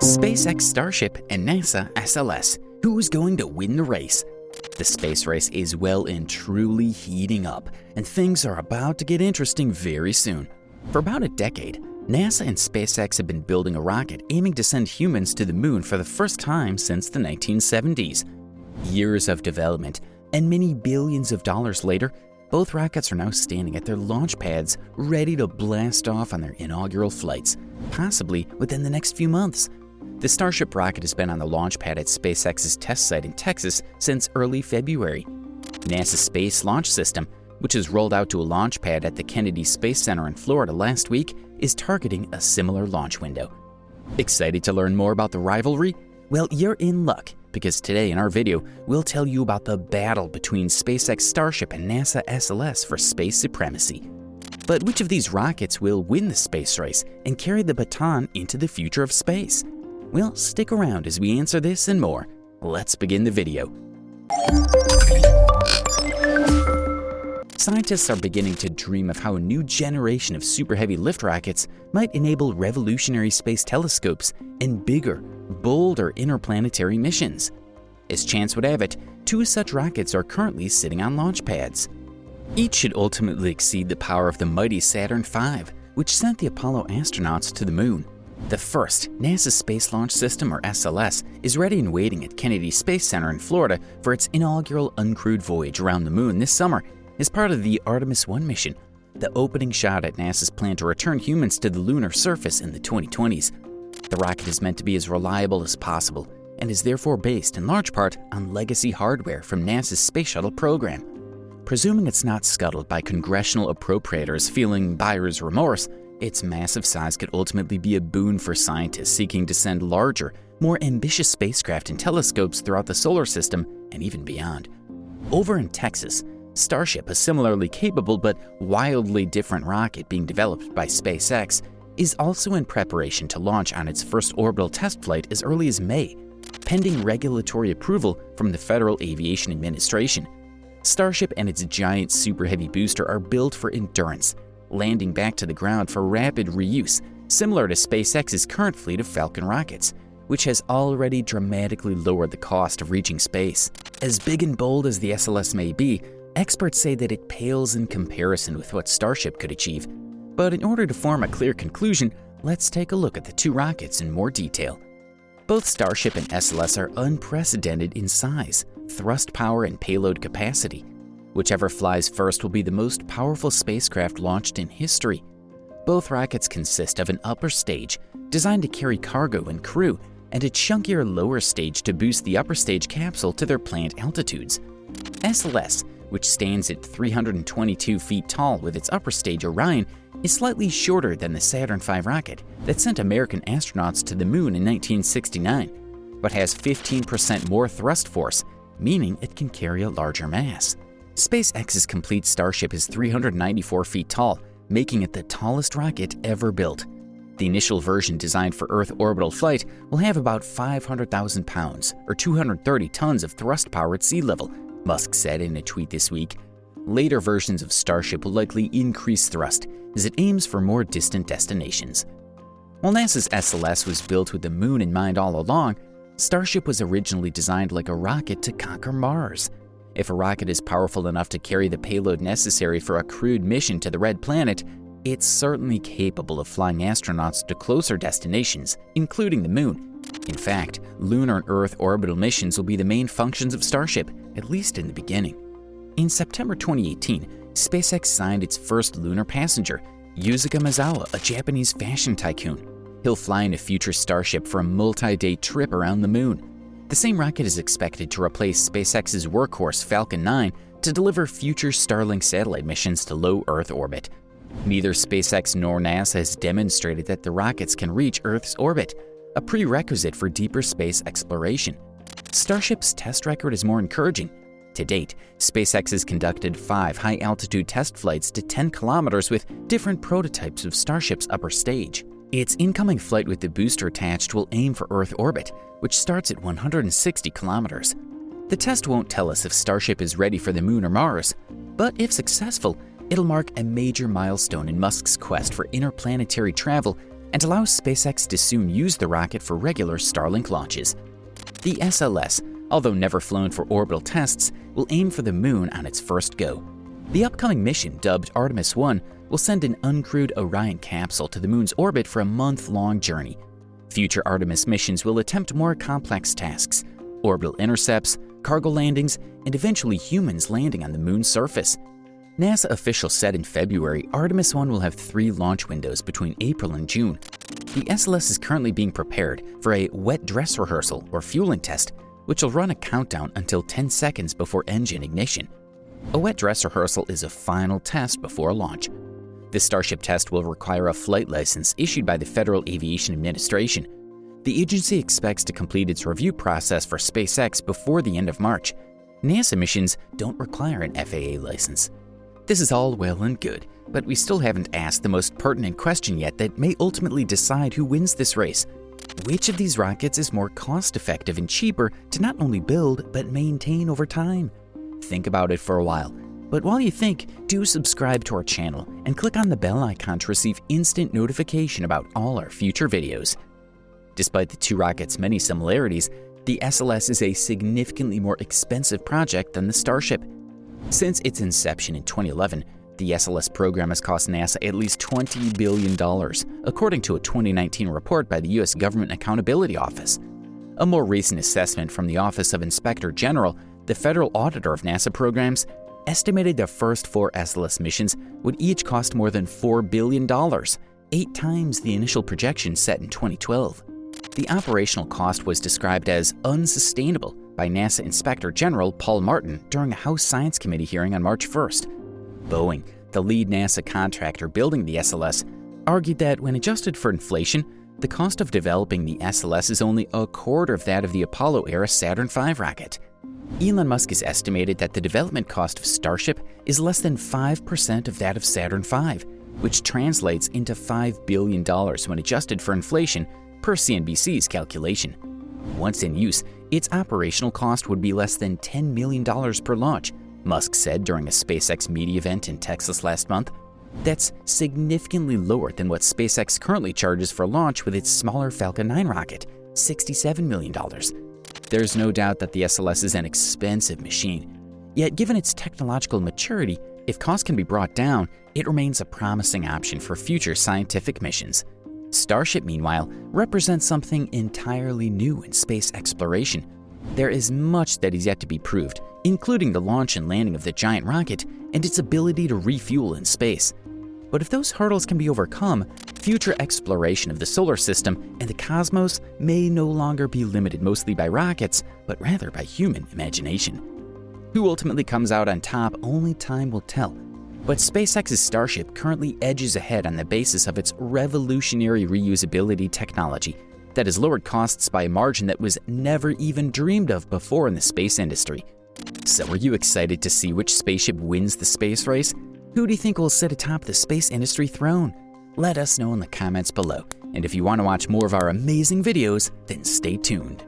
SpaceX Starship and NASA SLS. Who's going to win the race? The space race is well and truly heating up, and things are about to get interesting very soon. For about a decade, NASA and SpaceX have been building a rocket aiming to send humans to the moon for the first time since the 1970s. Years of development and many billions of dollars later, both rockets are now standing at their launch pads, ready to blast off on their inaugural flights, possibly within the next few months. The Starship rocket has been on the launch pad at SpaceX's test site in Texas since early February. NASA's Space Launch System, which was rolled out to a launch pad at the Kennedy Space Center in Florida last week, is targeting a similar launch window. Excited to learn more about the rivalry? Well, you're in luck, because today in our video, we'll tell you about the battle between SpaceX Starship and NASA SLS for space supremacy. But which of these rockets will win the space race and carry the baton into the future of space? Well, stick around as we answer this and more. Let's begin the video. Scientists are beginning to dream of how a new generation of super heavy lift rockets might enable revolutionary space telescopes and bigger, bolder interplanetary missions. As chance would have it, two such rockets are currently sitting on launch pads. Each should ultimately exceed the power of the mighty Saturn V, which sent the Apollo astronauts to the moon. The first, NASA's Space Launch System, or SLS, is ready and waiting at Kennedy Space Center in Florida for its inaugural uncrewed voyage around the moon this summer as part of the Artemis 1 mission, the opening shot at NASA's plan to return humans to the lunar surface in the 2020s. The rocket is meant to be as reliable as possible and is therefore based in large part on legacy hardware from NASA's Space Shuttle program. Presuming it's not scuttled by congressional appropriators feeling buyer's remorse, its massive size could ultimately be a boon for scientists seeking to send larger, more ambitious spacecraft and telescopes throughout the solar system and even beyond. Over in Texas, Starship, a similarly capable but wildly different rocket being developed by SpaceX, is also in preparation to launch on its first orbital test flight as early as May, pending regulatory approval from the Federal Aviation Administration. Starship and its giant super heavy booster are built for endurance, landing back to the ground for rapid reuse, similar to SpaceX's current fleet of Falcon rockets, which has already dramatically lowered the cost of reaching space. As big and bold as the SLS may be, experts say that it pales in comparison with what Starship could achieve. But in order to form a clear conclusion, let's take a look at the two rockets in more detail. Both Starship and SLS are unprecedented in size, thrust power, and payload capacity. Whichever flies first will be the most powerful spacecraft launched in history. Both rockets consist of an upper stage designed to carry cargo and crew, and a chunkier lower stage to boost the upper stage capsule to their planned altitudes. SLS, which stands at 322 feet tall with its upper stage Orion, is slightly shorter than the Saturn V rocket that sent American astronauts to the moon in 1969, but has 15% more thrust force, meaning it can carry a larger mass. SpaceX's complete Starship is 394 feet tall, making it the tallest rocket ever built. The initial version designed for Earth orbital flight will have about 500,000 pounds, or 230 tons of thrust power at sea level, Musk said in a tweet this week. Later versions of Starship will likely increase thrust as it aims for more distant destinations. While NASA's SLS was built with the moon in mind all along, Starship was originally designed like a rocket to conquer Mars. If a rocket is powerful enough to carry the payload necessary for a crewed mission to the Red Planet, it's certainly capable of flying astronauts to closer destinations, including the moon. In fact, lunar and Earth orbital missions will be the main functions of Starship, at least in the beginning. In September 2018, SpaceX signed its first lunar passenger, Yusuke Maezawa, a Japanese fashion tycoon. He'll fly in a future Starship for a multi-day trip around the moon. The same rocket is expected to replace SpaceX's workhorse Falcon 9 to deliver future Starlink satellite missions to low Earth orbit. Neither SpaceX nor NASA has demonstrated that the rockets can reach Earth's orbit, a prerequisite for deeper space exploration. Starship's test record is more encouraging. To date, SpaceX has conducted 5 high-altitude test flights to 10 kilometers with different prototypes of Starship's upper stage. Its incoming flight with the booster attached will aim for Earth orbit, which starts at 160 kilometers. The test won't tell us if Starship is ready for the moon or Mars, but if successful, it'll mark a major milestone in Musk's quest for interplanetary travel and allows SpaceX to soon use the rocket for regular Starlink launches. The SLS, although never flown for orbital tests, will aim for the moon on its first go. The upcoming mission, dubbed Artemis 1, will send an uncrewed Orion capsule to the moon's orbit for a month-long journey. Future Artemis missions will attempt more complex tasks: orbital intercepts, cargo landings, and eventually humans landing on the moon's surface. NASA officials said in February Artemis 1 will have 3 launch windows between April and June. The SLS is currently being prepared for a wet dress rehearsal or fueling test, which will run a countdown until 10 seconds before engine ignition. A wet dress rehearsal is a final test before launch. The Starship test will require a flight license issued by the Federal Aviation Administration. The agency expects to complete its review process for SpaceX before the end of March. NASA missions don't require an FAA license. This is all well and good, but we still haven't asked the most pertinent question yet that may ultimately decide who wins this race. Which of these rockets is more cost-effective and cheaper to not only build, but maintain over time? Think about it for a while. But while you think, do subscribe to our channel and click on the bell icon to receive instant notification about all our future videos. Despite the two rockets' many similarities, the SLS is a significantly more expensive project than the Starship. Since its inception in 2011, the SLS program has cost NASA at least $20 billion, according to a 2019 report by the U.S. Government Accountability Office. A more recent assessment from the Office of Inspector General, the federal auditor of NASA programs, estimated the first 4 SLS missions would each cost more than $4 billion, 8 times the initial projection set in 2012. The operational cost was described as unsustainable by NASA Inspector General Paul Martin during a House Science Committee hearing on March 1st. Boeing, the lead NASA contractor building the SLS, argued that when adjusted for inflation, the cost of developing the SLS is only a quarter of that of the Apollo-era Saturn V rocket. Elon Musk has estimated that the development cost of Starship is less than 5% of that of Saturn V, which translates into $5 billion when adjusted for inflation, per CNBC's calculation. Once in use, its operational cost would be less than $10 million per launch, Musk said during a SpaceX media event in Texas last month. That's significantly lower than what SpaceX currently charges for launch with its smaller Falcon 9 rocket, $67 million. There's no doubt that the SLS is an expensive machine. Yet given its technological maturity, if costs can be brought down, it remains a promising option for future scientific missions. Starship, meanwhile, represents something entirely new in space exploration. There is much that is yet to be proved, including the launch and landing of the giant rocket and its ability to refuel in space. But if those hurdles can be overcome, future exploration of the solar system and the cosmos may no longer be limited mostly by rockets, but rather by human imagination. Who ultimately comes out on top, only time will tell. But SpaceX's Starship currently edges ahead on the basis of its revolutionary reusability technology that has lowered costs by a margin that was never even dreamed of before in the space industry. So are you excited to see which spaceship wins the space race? Who do you think will sit atop the space industry throne? Let us know in the comments below. And if you want to watch more of our amazing videos, then stay tuned.